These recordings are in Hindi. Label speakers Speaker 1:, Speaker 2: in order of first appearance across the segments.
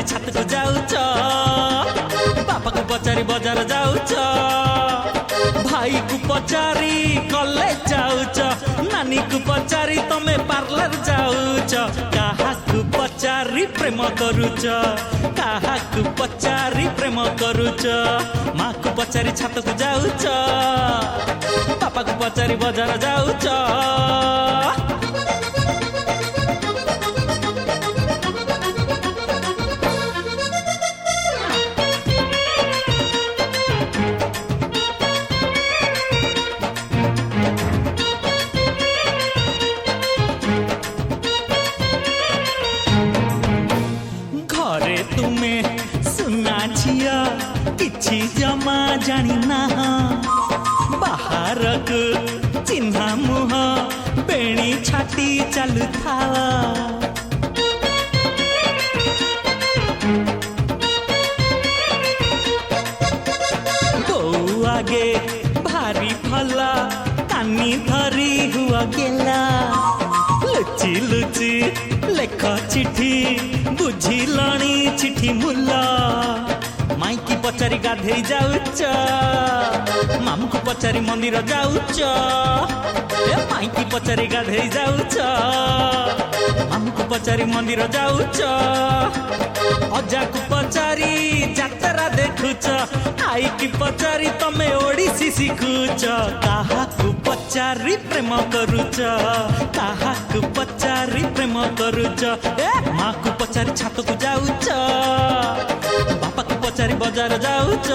Speaker 1: छात को जाऊच बापा को पचारि बजार जाऊच भाई को पचारि कॉलेज जाऊच नानी को पचारि तमे पार्लर जाऊच काहाकु पचारि प्रेम करूच काहाकु पचारि प्रेम करूच माँ को पचारि छात को जाऊच बापा को पचारि बजार जाऊच घरे तुम्हें सुना झिया किछि जमा जानी ना बाहर को चिन्हा मुह बेणी छाटी चलु था आगे भारी भला कानी धरी हुआ गेला लुचि लुचि लेख चिठी बुझिलणी चिठी मुला माई की पचारि गाधेई जाऊच मामू को पचारि मंदिर जाऊच माई की पचारि गाधेई जाऊच मामू को पचारि मंदिर जाऊच अजा को पचारि जात्रा देखुच आई की पचारि तमे ओडिसी शिखुच काहाकु पचारि प्रेम करूच काहाकु पचारि प्रेम करूच माँ को पचारि छात को जाऊच बापा को पचारि बजार जाऊच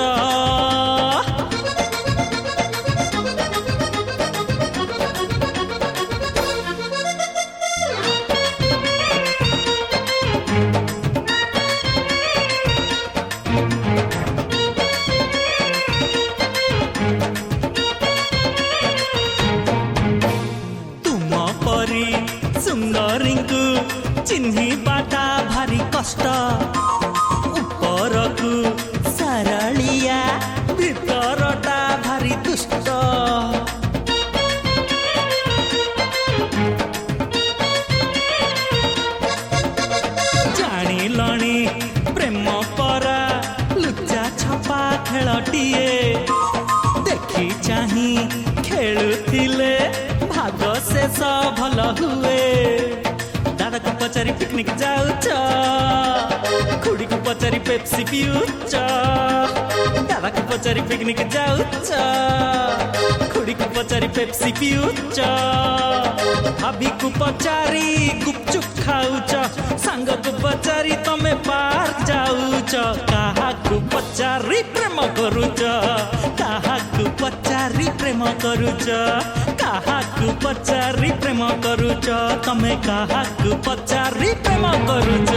Speaker 1: सुंदरी को चिन्ही बाटा भारी कष्ट ऊपर को सरलिया भीतरटा भारी दुष्ट जानिलणी प्रेम परा लुचा छपा खेलटिए देखी चाही खेलुथिले भाग शेष भल हुए दादा को पचारि पिकनिक जाऊच खुड़ी को पचारि पेप्सी पियूच दादा को पचारि पिकनिक जाऊच खुड़ी को पचारि पेप्सी पियूच भाभी को पचारि गुपचुप खाऊच सांग को पचारि तमे पार्क जाऊच काहाकु पचारि प्रेम करूच काहाकु पचारि प्रेम करूच काहाकु पचारि प्रेम करूच तमे काहाकु पचारि प्रेम करूच।